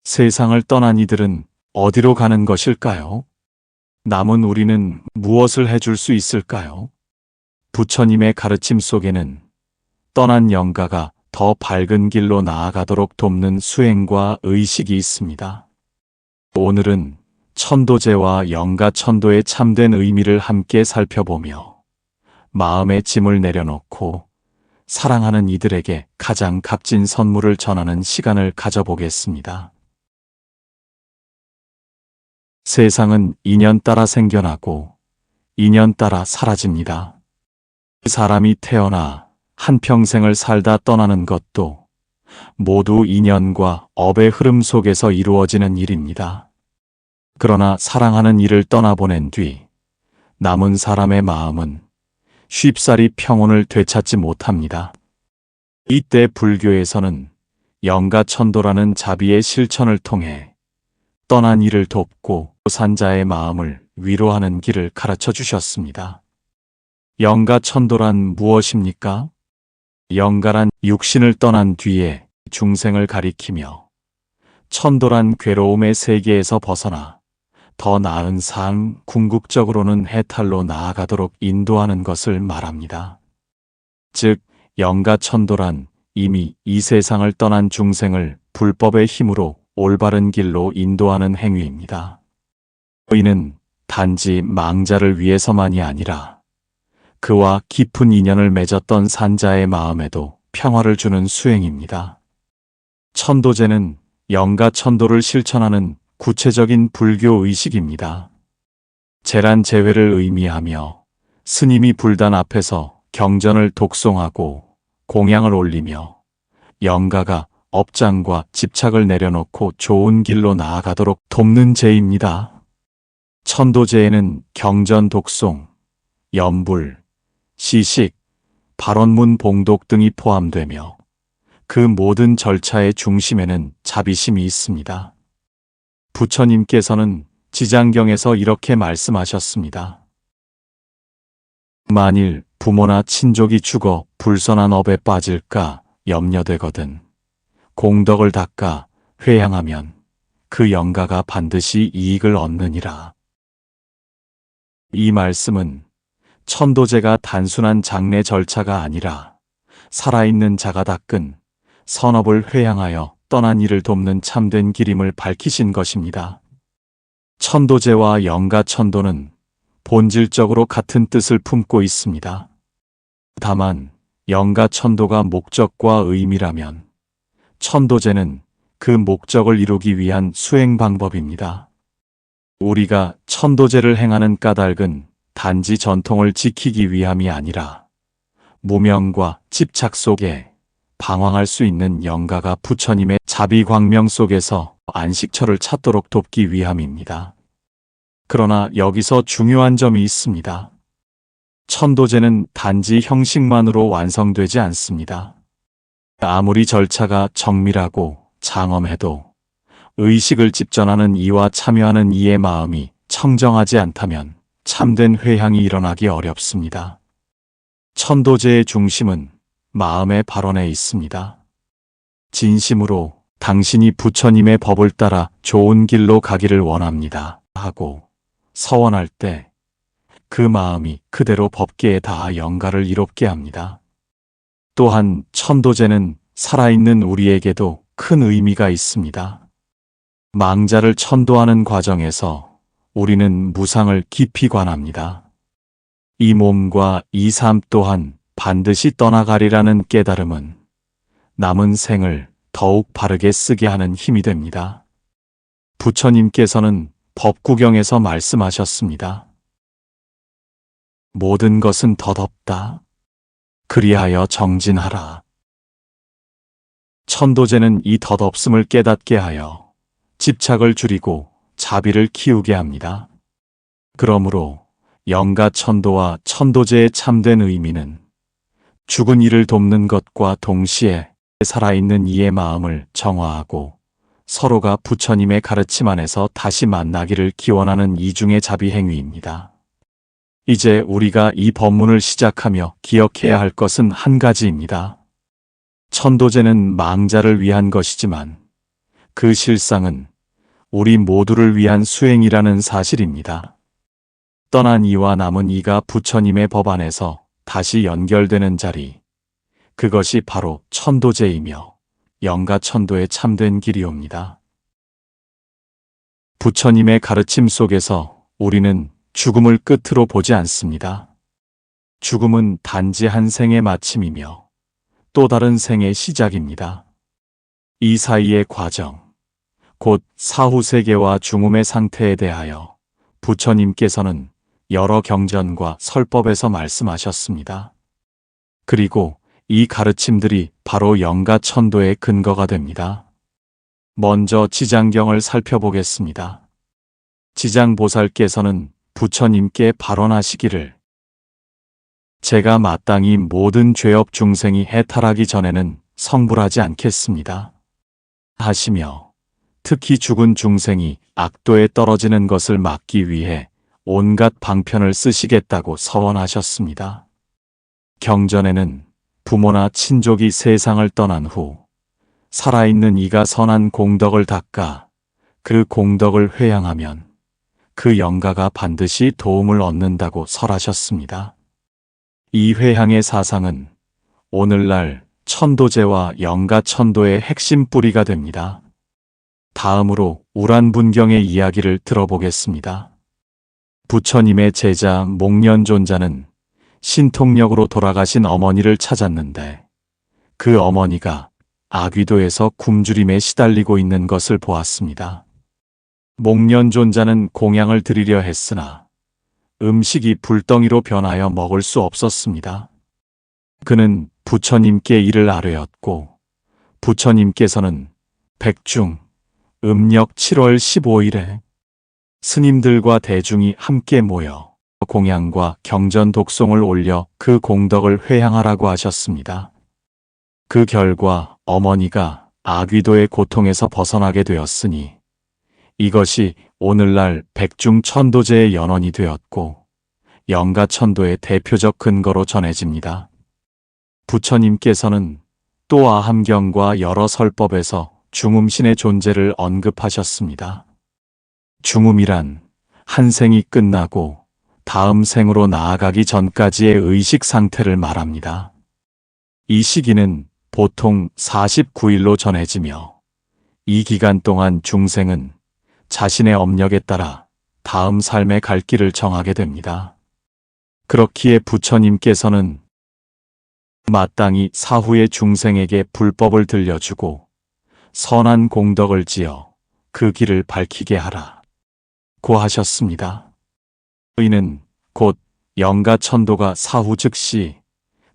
세상을 떠난 이들은 어디로 가는 것일까요? 남은 우리는 무엇을 해줄 수 있을까요? 부처님의 가르침 속에는 떠난 영가가 더 밝은 길로 나아가도록 돕는 수행과 의식이 있습니다. 오늘은 천도제와 영가천도의 참된 의미를 함께 살펴보며 마음의 짐을 내려놓고 사랑하는 이들에게 가장 값진 선물을 전하는 시간을 가져보겠습니다. 세상은 인연 따라 생겨나고 인연 따라 사라집니다. 사람이 태어나 한평생을 살다 떠나는 것도 모두 인연과 업의 흐름 속에서 이루어지는 일입니다. 그러나 사랑하는 이를 떠나보낸 뒤 남은 사람의 마음은 쉽사리 평온을 되찾지 못합니다. 이때 불교에서는 영가천도라는 자비의 실천을 통해 떠난 이를 돕고 산자의 마음을 위로하는 길을 가르쳐 주셨습니다. 영가천도란 무엇입니까? 영가란 육신을 떠난 뒤에 중생을 가리키며 천도란 괴로움의 세계에서 벗어나 더 나은 삶, 궁극적으로는 해탈로 나아가도록 인도하는 것을 말합니다. 즉, 영가천도란 이미 이 세상을 떠난 중생을 불법의 힘으로 올바른 길로 인도하는 행위입니다. 이는 단지 망자를 위해서만이 아니라 그와 깊은 인연을 맺었던 산자의 마음에도 평화를 주는 수행입니다. 천도제는 영가천도를 실천하는 구체적인 불교 의식입니다. 제란제회를 의미하며 스님이 불단 앞에서 경전을 독송하고 공양을 올리며 영가가 업장과 집착을 내려놓고 좋은 길로 나아가도록 돕는 제입니다. 천도제에는 경전 독송, 염불, 시식, 발언문 봉독 등이 포함되며 그 모든 절차의 중심에는 자비심이 있습니다. 부처님께서는 지장경에서 이렇게 말씀하셨습니다. 만일 부모나 친족이 죽어 불선한 업에 빠질까 염려되거든 공덕을 닦아 회양하면 그 영가가 반드시 이익을 얻느니라. 이 말씀은 천도제가 단순한 장례 절차가 아니라 살아있는 자가 닦은 선업을 회양하여 떠난 이를 돕는 참된 길임을 밝히신 것입니다. 천도제와 영가천도는 본질적으로 같은 뜻을 품고 있습니다. 다만 영가천도가 목적과 의미라면 천도제는 그 목적을 이루기 위한 수행 방법입니다. 우리가 천도제를 행하는 까닭은 단지 전통을 지키기 위함이 아니라 무명과 집착 속에 방황할 수 있는 영가가 부처님의 자비광명 속에서 안식처를 찾도록 돕기 위함입니다. 그러나 여기서 중요한 점이 있습니다. 천도제는 단지 형식만으로 완성되지 않습니다. 아무리 절차가 정밀하고 장엄해도 의식을 집전하는 이와 참여하는 이의 마음이 청정하지 않다면 참된 회향이 일어나기 어렵습니다. 천도제의 중심은 마음의 발언에 있습니다. 진심으로 당신이 부처님의 법을 따라 좋은 길로 가기를 원합니다 하고 서원할 때 그 마음이 그대로 법계에 닿아 영가를 이롭게 합니다. 또한 천도제는 살아있는 우리에게도 큰 의미가 있습니다. 망자를 천도하는 과정에서 우리는 무상을 깊이 관합니다. 이 몸과 이 삶 또한 반드시 떠나가리라는 깨달음은 남은 생을 더욱 바르게 쓰게 하는 힘이 됩니다. 부처님께서는 법구경에서 말씀하셨습니다. 모든 것은 덧없다. 그리하여 정진하라. 천도제는 이 덧없음을 깨닫게 하여 집착을 줄이고 자비를 키우게 합니다. 그러므로 영가천도와 천도제의 참된 의미는 죽은 이를 돕는 것과 동시에 살아있는 이의 마음을 정화하고 서로가 부처님의 가르침 안에서 다시 만나기를 기원하는 이중의 자비 행위입니다. 이제 우리가 이 법문을 시작하며 기억해야 할 것은 한 가지입니다. 천도제는 망자를 위한 것이지만 그 실상은 우리 모두를 위한 수행이라는 사실입니다. 떠난 이와 남은 이가 부처님의 법 안에서 다시 연결되는 자리, 그것이 바로 천도제이며 영가천도의 참된 길이옵니다. 부처님의 가르침 속에서 우리는 죽음을 끝으로 보지 않습니다. 죽음은 단지 한 생의 마침이며 또 다른 생의 시작입니다. 이 사이의 과정, 곧 사후세계와 중음의 상태에 대하여 부처님께서는 여러 경전과 설법에서 말씀하셨습니다. 그리고 이 가르침들이 바로 영가천도의 근거가 됩니다. 먼저 지장경을 살펴보겠습니다. 지장보살께서는 부처님께 발언하시기를 제가 마땅히 모든 죄업 중생이 해탈하기 전에는 성불하지 않겠습니다. 하시며 특히 죽은 중생이 악도에 떨어지는 것을 막기 위해 온갖 방편을 쓰시겠다고 서원하셨습니다. 경전에는 부모나 친족이 세상을 떠난 후 살아있는 이가 선한 공덕을 닦아 그 공덕을 회양하면 그 영가가 반드시 도움을 얻는다고 설하셨습니다. 이 회향의 사상은 오늘날 천도제와 영가천도의 핵심 뿌리가 됩니다. 다음으로 우란분경의 이야기를 들어보겠습니다. 부처님의 제자 목련존자는 신통력으로 돌아가신 어머니를 찾았는데 그 어머니가 아귀도에서 굶주림에 시달리고 있는 것을 보았습니다. 목련존자는 공양을 드리려 했으나 음식이 불덩이로 변하여 먹을 수 없었습니다. 그는 부처님께 이를 아뢰었고 부처님께서는 백중 음력 7월 15일에 스님들과 대중이 함께 모여 공양과 경전 독송을 올려 그 공덕을 회향하라고 하셨습니다. 그 결과 어머니가 아귀도의 고통에서 벗어나게 되었으니 이것이 오늘날 백중천도제의 연원이 되었고 영가천도의 대표적 근거로 전해집니다. 부처님께서는 또 아함경과 여러 설법에서 중음신의 존재를 언급하셨습니다. 중음이란 한 생이 끝나고 다음 생으로 나아가기 전까지의 의식 상태를 말합니다. 이 시기는 보통 49일로 전해지며 이 기간 동안 중생은 자신의 업력에 따라 다음 삶의 갈 길을 정하게 됩니다. 그렇기에 부처님께서는 마땅히 사후의 중생에게 불법을 들려주고 선한 공덕을 지어 그 길을 밝히게 하라 고 하셨습니다. 이는 곧 영가천도가 사후 즉시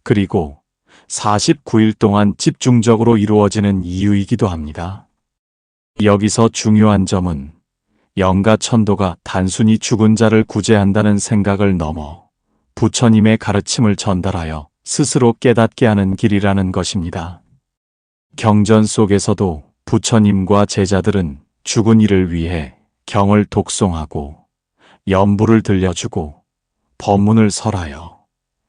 그리고 49일 동안 집중적으로 이루어지는 이유이기도 합니다. 여기서 중요한 점은 영가천도가 단순히 죽은 자를 구제한다는 생각을 넘어 부처님의 가르침을 전달하여 스스로 깨닫게 하는 길이라는 것입니다. 경전 속에서도 부처님과 제자들은 죽은 이를 위해 경을 독송하고 연부를 들려주고 법문을 설하여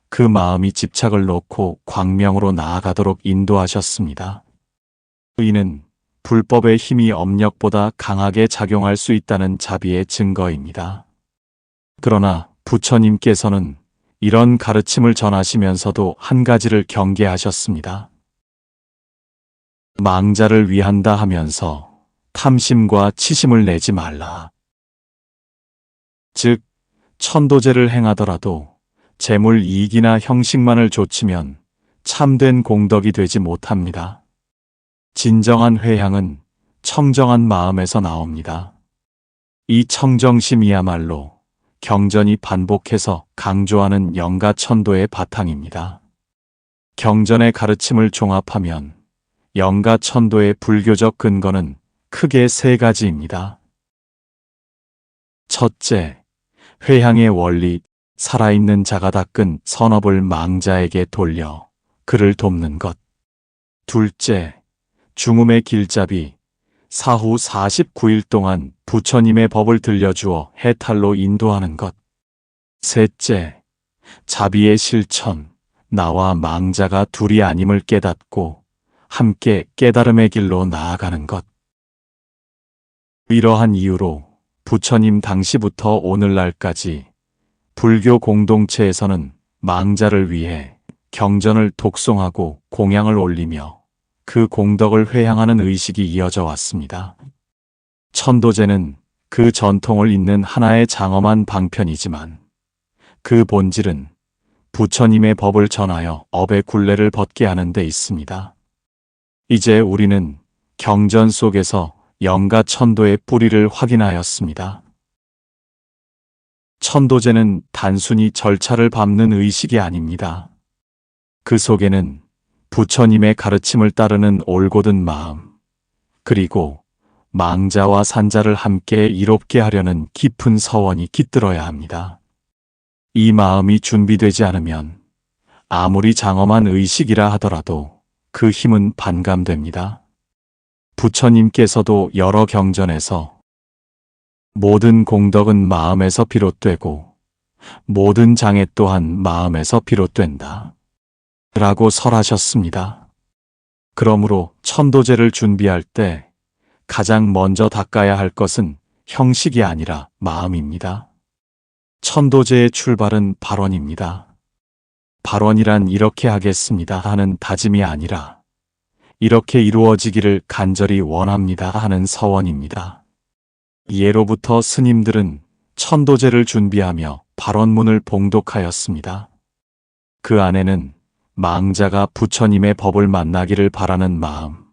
그 마음이 집착을 놓고 광명으로 나아가도록 인도하셨습니다. 이는 불법의 힘이 업력보다 강하게 작용할 수 있다는 자비의 증거입니다. 그러나 부처님께서는 이런 가르침을 전하시면서도 한 가지를 경계하셨습니다. 망자를 위한다 하면서 탐심과 치심을 내지 말라. 즉, 천도제를 행하더라도 재물 이익이나 형식만을 좇으면 참된 공덕이 되지 못합니다. 진정한 회향은 청정한 마음에서 나옵니다. 이 청정심이야말로 경전이 반복해서 강조하는 영가천도의 바탕입니다. 경전의 가르침을 종합하면 영가천도의 불교적 근거는 크게 세 가지입니다. 첫째, 회향의 원리, 살아있는 자가 닦은 선업을 망자에게 돌려 그를 돕는 것. 둘째, 중음의 길잡이, 사후 49일 동안 부처님의 법을 들려주어 해탈로 인도하는 것. 셋째, 자비의 실천, 나와 망자가 둘이 아님을 깨닫고 함께 깨달음의 길로 나아가는 것. 이러한 이유로 부처님 당시부터 오늘날까지 불교 공동체에서는 망자를 위해 경전을 독송하고 공양을 올리며 그 공덕을 회향하는 의식이 이어져 왔습니다. 천도제는 그 전통을 잇는 하나의 장엄한 방편이지만 그 본질은 부처님의 법을 전하여 업의 굴레를 벗게 하는 데 있습니다. 이제 우리는 경전 속에서 영가 천도의 뿌리를 확인하였습니다. 천도제는 단순히 절차를 밟는 의식이 아닙니다. 그 속에는 부처님의 가르침을 따르는 올곧은 마음, 그리고 망자와 산자를 함께 이롭게 하려는 깊은 서원이 깃들어야 합니다. 이 마음이 준비되지 않으면 아무리 장엄한 의식이라 하더라도 그 힘은 반감됩니다. 부처님께서도 여러 경전에서 모든 공덕은 마음에서 비롯되고 모든 장애 또한 마음에서 비롯된다 라고 설하셨습니다. 그러므로 천도제를 준비할 때 가장 먼저 닦아야 할 것은 형식이 아니라 마음입니다. 천도제의 출발은 발언입니다. 발언이란 이렇게 하겠습니다 하는 다짐이 아니라 이렇게 이루어지기를 간절히 원합니다 하는 서원입니다. 예로부터 스님들은 천도제를 준비하며 발언문을 봉독하였습니다. 그 안에는 망자가 부처님의 법을 만나기를 바라는 마음,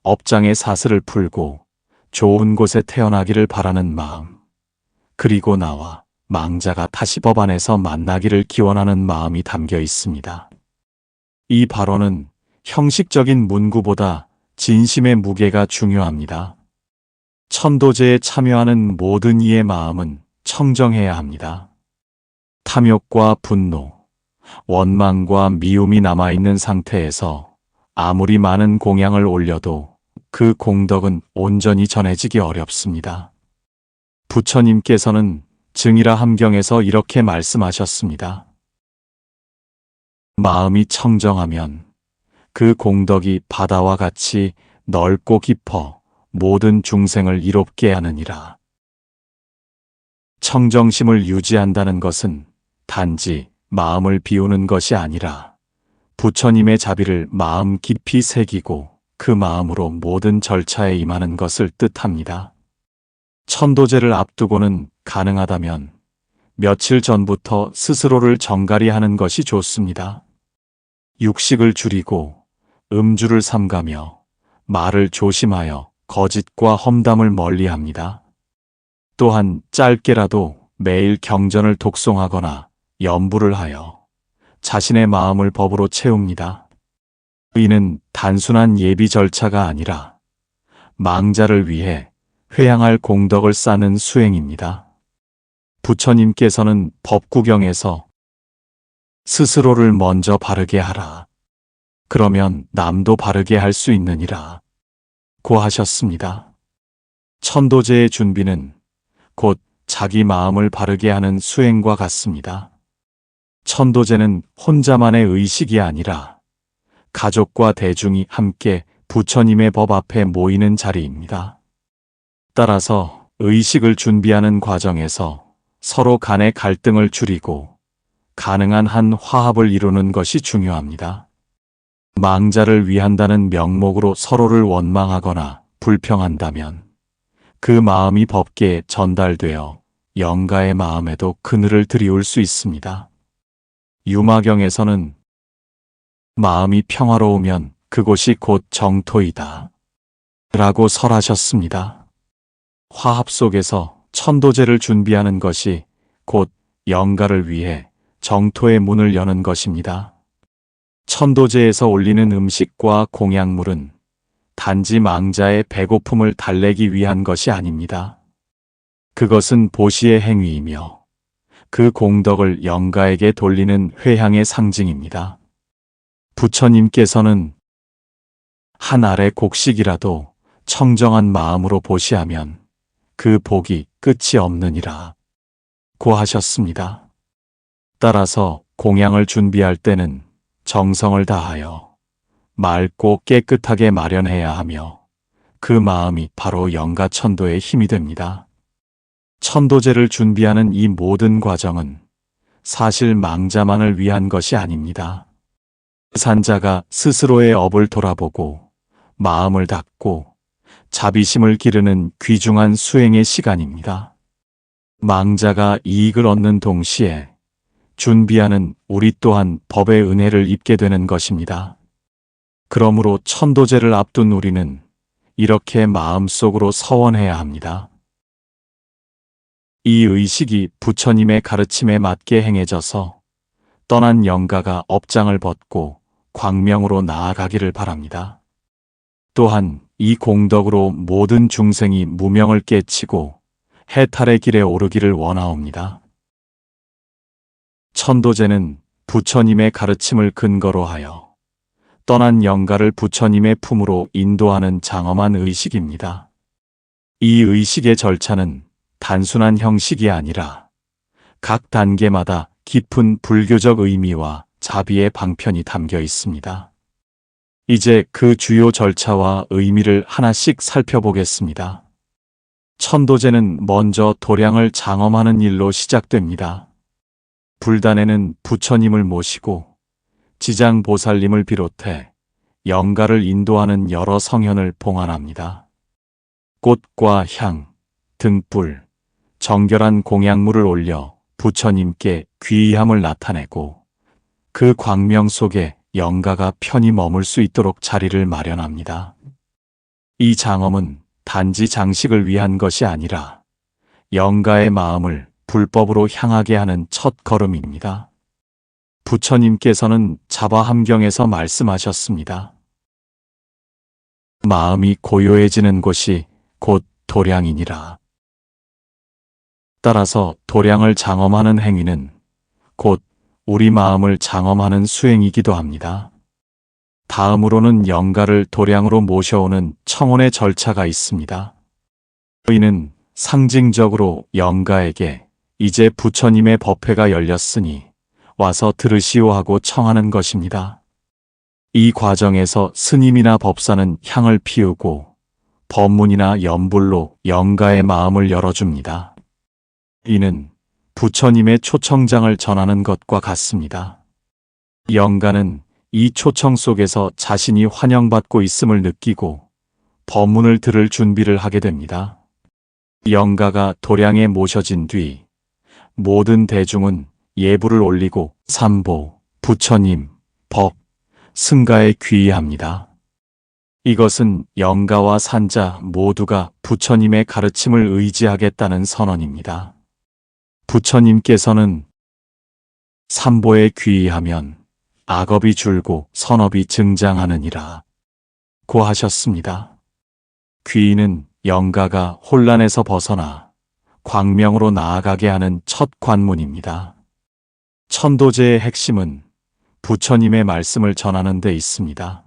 업장의 사슬을 풀고 좋은 곳에 태어나기를 바라는 마음, 그리고 나와 망자가 다시 법 안에서 만나기를 기원하는 마음이 담겨 있습니다. 이 발언은 형식적인 문구보다 진심의 무게가 중요합니다. 천도제에 참여하는 모든 이의 마음은 청정해야 합니다. 탐욕과 분노, 원망과 미움이 남아있는 상태에서 아무리 많은 공양을 올려도 그 공덕은 온전히 전해지기 어렵습니다. 부처님께서는 증이라 함경에서 이렇게 말씀하셨습니다. 마음이 청정하면 그 공덕이 바다와 같이 넓고 깊어 모든 중생을 이롭게 하느니라. 청정심을 유지한다는 것은 단지 마음을 비우는 것이 아니라 부처님의 자비를 마음 깊이 새기고 그 마음으로 모든 절차에 임하는 것을 뜻합니다. 천도제를 앞두고는 가능하다면 며칠 전부터 스스로를 정갈히 하는 것이 좋습니다. 육식을 줄이고 음주를 삼가며 말을 조심하여 거짓과 험담을 멀리합니다. 또한 짧게라도 매일 경전을 독송하거나 염불을 하여 자신의 마음을 법으로 채웁니다. 이는 단순한 예비 절차가 아니라 망자를 위해 회향할 공덕을 쌓는 수행입니다. 부처님께서는 법구경에서 스스로를 먼저 바르게 하라. 그러면 남도 바르게 할 수 있느니라 고 하셨습니다. 천도제의 준비는 곧 자기 마음을 바르게 하는 수행과 같습니다. 천도제는 혼자만의 의식이 아니라 가족과 대중이 함께 부처님의 법 앞에 모이는 자리입니다. 따라서 의식을 준비하는 과정에서 서로 간의 갈등을 줄이고 가능한 한 화합을 이루는 것이 중요합니다. 망자를 위한다는 명목으로 서로를 원망하거나 불평한다면 그 마음이 법계에 전달되어 영가의 마음에도 그늘을 들이울 수 있습니다. 유마경에서는 마음이 평화로우면 그곳이 곧 정토이다 라고 설하셨습니다. 화합 속에서 천도제를 준비하는 것이 곧 영가를 위해 정토의 문을 여는 것입니다. 천도제에서 올리는 음식과 공양물은 단지 망자의 배고픔을 달래기 위한 것이 아닙니다. 그것은 보시의 행위이며 그 공덕을 영가에게 돌리는 회향의 상징입니다. 부처님께서는 한 알의 곡식이라도 청정한 마음으로 보시하면 그 복이 끝이 없느니라 고 하셨습니다. 따라서 공양을 준비할 때는 정성을 다하여 맑고 깨끗하게 마련해야 하며 그 마음이 바로 영가천도의 힘이 됩니다. 천도제를 준비하는 이 모든 과정은 사실 망자만을 위한 것이 아닙니다. 산자가 스스로의 업을 돌아보고 마음을 닫고 자비심을 기르는 귀중한 수행의 시간입니다. 망자가 이익을 얻는 동시에 준비하는 우리 또한 법의 은혜를 입게 되는 것입니다. 그러므로 천도제를 앞둔 우리는 이렇게 마음속으로 서원해야 합니다. 이 의식이 부처님의 가르침에 맞게 행해져서 떠난 영가가 업장을 벗고 광명으로 나아가기를 바랍니다. 또한 이 공덕으로 모든 중생이 무명을 깨치고 해탈의 길에 오르기를 원하옵니다. 천도제는 부처님의 가르침을 근거로 하여 떠난 영가를 부처님의 품으로 인도하는 장엄한 의식입니다. 이 의식의 절차는 단순한 형식이 아니라 각 단계마다 깊은 불교적 의미와 자비의 방편이 담겨 있습니다. 이제 그 주요 절차와 의미를 하나씩 살펴보겠습니다. 천도제는 먼저 도량을 장엄하는 일로 시작됩니다. 불단에는 부처님을 모시고 지장보살님을 비롯해 영가를 인도하는 여러 성현을 봉안합니다. 꽃과 향, 등불, 정결한 공양물을 올려 부처님께 귀의함을 나타내고 그 광명 속에 영가가 편히 머물 수 있도록 자리를 마련합니다. 이 장엄은 단지 장식을 위한 것이 아니라 영가의 마음을 불법으로 향하게 하는 첫 걸음입니다. 부처님께서는 자바함경에서 말씀하셨습니다. 마음이 고요해지는 곳이 곧 도량이니라. 따라서 도량을 장엄하는 행위는 곧 우리 마음을 장엄하는 수행이기도 합니다. 다음으로는 영가를 도량으로 모셔오는 청혼의 절차가 있습니다. 이는 상징적으로 영가에게 이제 부처님의 법회가 열렸으니 와서 들으시오 하고 청하는 것입니다. 이 과정에서 스님이나 법사는 향을 피우고 법문이나 연불로 영가의 마음을 열어줍니다. 이는 부처님의 초청장을 전하는 것과 같습니다. 영가는 이 초청 속에서 자신이 환영받고 있음을 느끼고 법문을 들을 준비를 하게 됩니다. 영가가 도량에 모셔진 뒤 모든 대중은 예불을 올리고 삼보, 부처님, 법, 승가에 귀의합니다. 이것은 영가와 산자 모두가 부처님의 가르침을 의지하겠다는 선언입니다. 부처님께서는 삼보에 귀의하면 악업이 줄고 선업이 증장하느니라 고 하셨습니다. 귀의는 영가가 혼란에서 벗어나 광명으로 나아가게 하는 첫 관문입니다. 천도제의 핵심은 부처님의 말씀을 전하는 데 있습니다.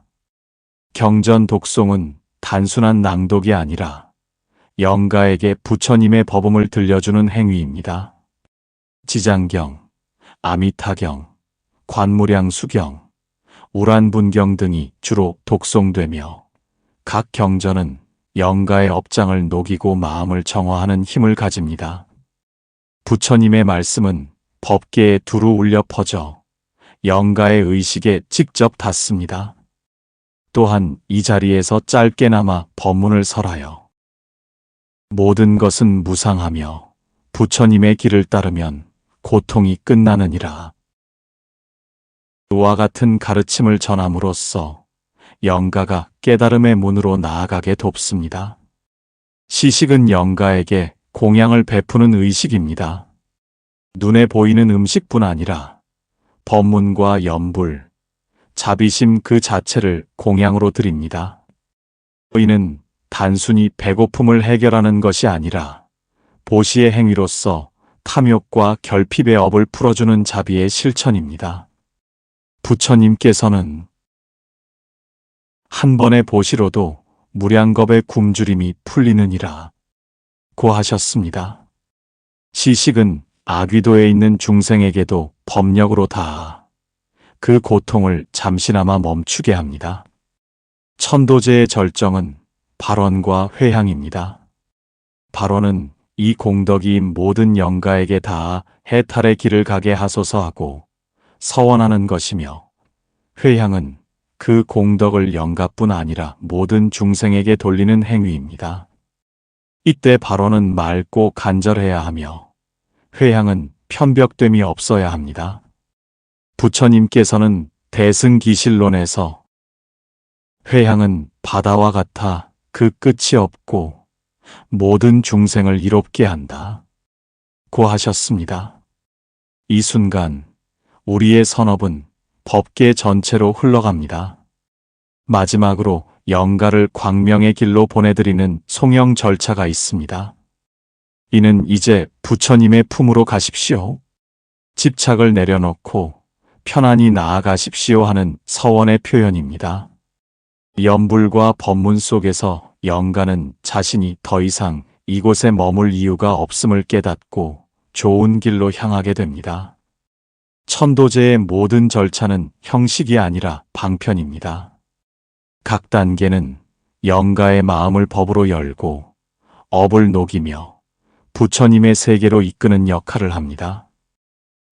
경전 독송은 단순한 낭독이 아니라 영가에게 부처님의 법음을 들려주는 행위입니다. 지장경, 아미타경, 관무량수경, 우란분경 등이 주로 독송되며 각 경전은 영가의 업장을 녹이고 마음을 정화하는 힘을 가집니다. 부처님의 말씀은 법계에 두루 울려 퍼져 영가의 의식에 직접 닿습니다. 또한 이 자리에서 짧게나마 법문을 설하여 모든 것은 무상하며 부처님의 길을 따르면 고통이 끝나느니라. 이와 같은 가르침을 전함으로써 영가가 깨달음의 문으로 나아가게 돕습니다. 시식은 영가에게 공양을 베푸는 의식입니다. 눈에 보이는 음식뿐 아니라 법문과 연불, 자비심 그 자체를 공양으로 드립니다. 이는 단순히 배고픔을 해결하는 것이 아니라 보시의 행위로서 탐욕과 결핍의 업을 풀어주는 자비의 실천입니다. 부처님께서는 한 번의 보시로도 무량겁의 굶주림이 풀리느니라 고 하셨습니다. 시식은 아귀도에 있는 중생에게도 법력으로 닿아 그 고통을 잠시나마 멈추게 합니다. 천도제의 절정은 발원과 회향입니다. 발원은 이 공덕이 모든 영가에게 닿아 해탈의 길을 가게 하소서 하고 서원하는 것이며, 회향은 그 공덕을 영가뿐 아니라 모든 중생에게 돌리는 행위입니다. 이때 발원은 맑고 간절해야 하며, 회향은 편벽됨이 없어야 합니다. 부처님께서는 대승기실론에서 회향은 바다와 같아 그 끝이 없고 모든 중생을 이롭게 한다 고 하셨습니다. 이 순간 우리의 선업은 법계 전체로 흘러갑니다. 마지막으로 영가를 광명의 길로 보내드리는 송영 절차가 있습니다. 이는 이제 부처님의 품으로 가십시오. 집착을 내려놓고 편안히 나아가십시오 하는 서원의 표현입니다. 연불과 법문 속에서 영가는 자신이 더 이상 이곳에 머물 이유가 없음을 깨닫고 좋은 길로 향하게 됩니다. 천도제의 모든 절차는 형식이 아니라 방편입니다. 각 단계는 영가의 마음을 법으로 열고 업을 녹이며 부처님의 세계로 이끄는 역할을 합니다.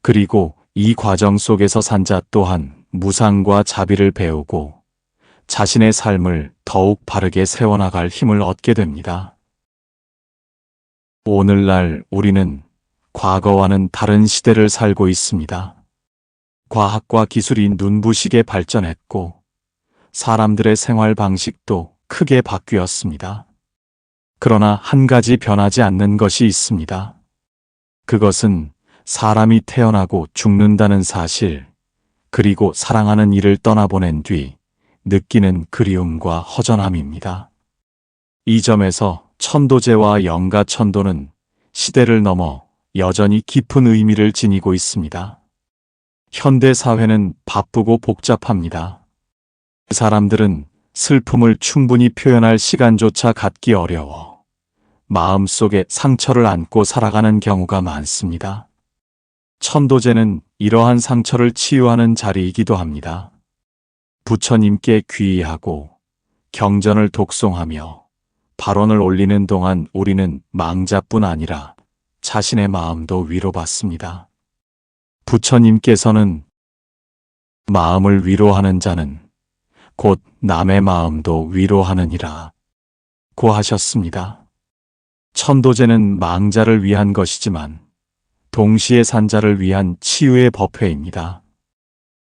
그리고 이 과정 속에서 산자 또한 무상과 자비를 배우고 자신의 삶을 더욱 바르게 세워나갈 힘을 얻게 됩니다. 오늘날 우리는 과거와는 다른 시대를 살고 있습니다. 과학과 기술이 눈부시게 발전했고 사람들의 생활 방식도 크게 바뀌었습니다. 그러나 한 가지 변하지 않는 것이 있습니다. 그것은 사람이 태어나고 죽는다는 사실, 그리고 사랑하는 이를 떠나보낸 뒤 느끼는 그리움과 허전함입니다. 이 점에서 천도제와 영가천도는 시대를 넘어 여전히 깊은 의미를 지니고 있습니다. 현대 사회는 바쁘고 복잡합니다. 사람들은 슬픔을 충분히 표현할 시간조차 갖기 어려워 마음속에 상처를 안고 살아가는 경우가 많습니다. 천도제는 이러한 상처를 치유하는 자리이기도 합니다. 부처님께 귀의하고 경전을 독송하며 발언을 올리는 동안 우리는 망자뿐 아니라 자신의 마음도 위로받습니다. 부처님께서는 마음을 위로하는 자는 곧 남의 마음도 위로하느니라 고 하셨습니다. 천도제는 망자를 위한 것이지만 동시에 산자를 위한 치유의 법회입니다.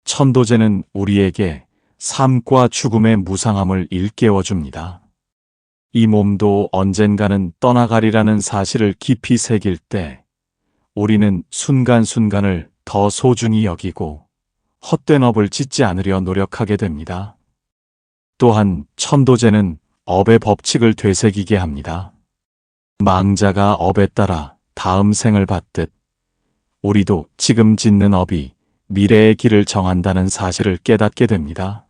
천도제는 우리에게 삶과 죽음의 무상함을 일깨워줍니다. 이 몸도 언젠가는 떠나가리라는 사실을 깊이 새길 때 우리는 순간순간을 더 소중히 여기고 헛된 업을 짓지 않으려 노력하게 됩니다. 또한 천도제는 업의 법칙을 되새기게 합니다. 망자가 업에 따라 다음 생을 받듯 우리도 지금 짓는 업이 미래의 길을 정한다는 사실을 깨닫게 됩니다.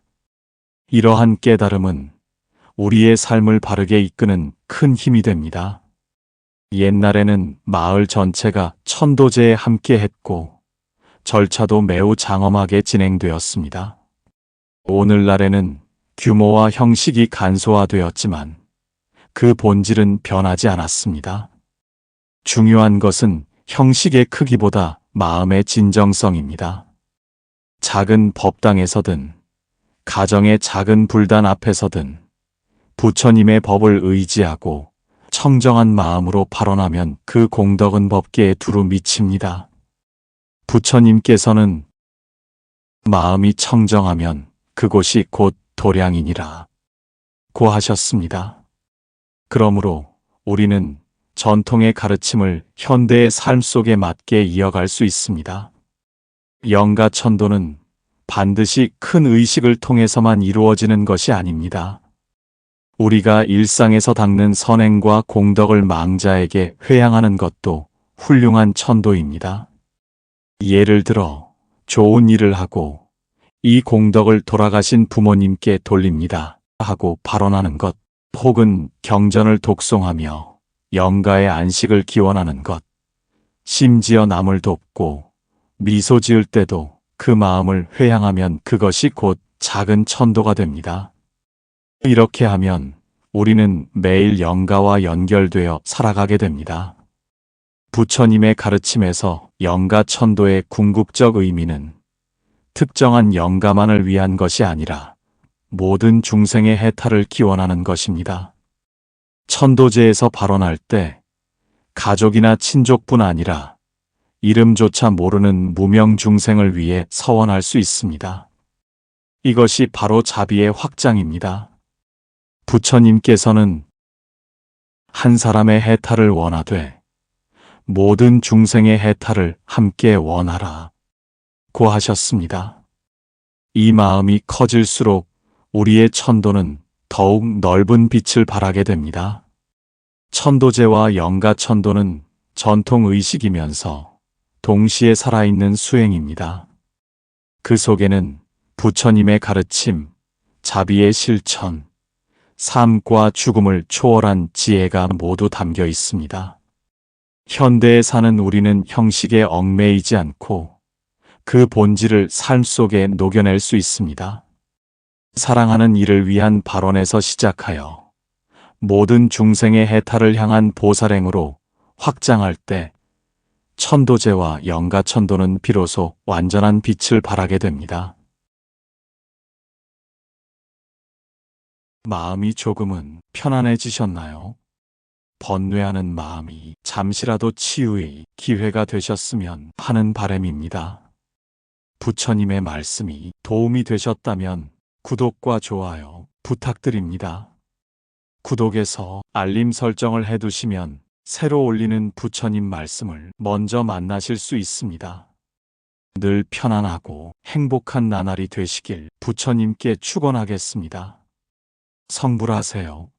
이러한 깨달음은 우리의 삶을 바르게 이끄는 큰 힘이 됩니다. 옛날에는 마을 전체가 천도제에 함께 했고 절차도 매우 장엄하게 진행되었습니다. 오늘날에는 규모와 형식이 간소화되었지만 그 본질은 변하지 않았습니다. 중요한 것은 형식의 크기보다 마음의 진정성입니다. 작은 법당에서든 가정의 작은 불단 앞에서든 부처님의 법을 의지하고 청정한 마음으로 발언하면 그 공덕은 법계에 두루 미칩니다. 부처님께서는 마음이 청정하면 그곳이 곧 도량이니라 고 하셨습니다. 그러므로 우리는 전통의 가르침을 현대의 삶 속에 맞게 이어갈 수 있습니다. 영가천도는 반드시 큰 의식을 통해서만 이루어지는 것이 아닙니다. 우리가 일상에서 닦는 선행과 공덕을 망자에게 회양하는 것도 훌륭한 천도입니다. 예를 들어 좋은 일을 하고 이 공덕을 돌아가신 부모님께 돌립니다 하고 발언하는 것, 혹은 경전을 독송하며 영가의 안식을 기원하는 것, 심지어 남을 돕고 미소 지을 때도 그 마음을 회양하면 그것이 곧 작은 천도가 됩니다. 이렇게 하면 우리는 매일 영가와 연결되어 살아가게 됩니다. 부처님의 가르침에서 영가 천도의 궁극적 의미는 특정한 영가만을 위한 것이 아니라 모든 중생의 해탈을 기원하는 것입니다. 천도제에서 발언할 때 가족이나 친족뿐 아니라 이름조차 모르는 무명 중생을 위해 서원할 수 있습니다. 이것이 바로 자비의 확장입니다. 부처님께서는 한 사람의 해탈을 원하되 모든 중생의 해탈을 함께 원하라 고 하셨습니다. 이 마음이 커질수록 우리의 천도는 더욱 넓은 빛을 발하게 됩니다. 천도제와 영가 천도는 전통 의식이면서 동시에 살아있는 수행입니다. 그 속에는 부처님의 가르침, 자비의 실천, 삶과 죽음을 초월한 지혜가 모두 담겨 있습니다. 현대에 사는 우리는 형식에 얽매이지 않고 그 본질을 삶 속에 녹여낼 수 있습니다. 사랑하는 이를 위한 발언에서 시작하여 모든 중생의 해탈을 향한 보살행으로 확장할 때 천도제와 영가천도는 비로소 완전한 빛을 발하게 됩니다. 마음이 조금은 편안해지셨나요? 번뇌하는 마음이 잠시라도 치유의 기회가 되셨으면 하는 바람입니다. 부처님의 말씀이 도움이 되셨다면 구독과 좋아요 부탁드립니다. 구독에서 알림 설정을 해두시면 새로 올리는 부처님 말씀을 먼저 만나실 수 있습니다. 늘 편안하고 행복한 나날이 되시길 부처님께 축원하겠습니다. 성불하세요.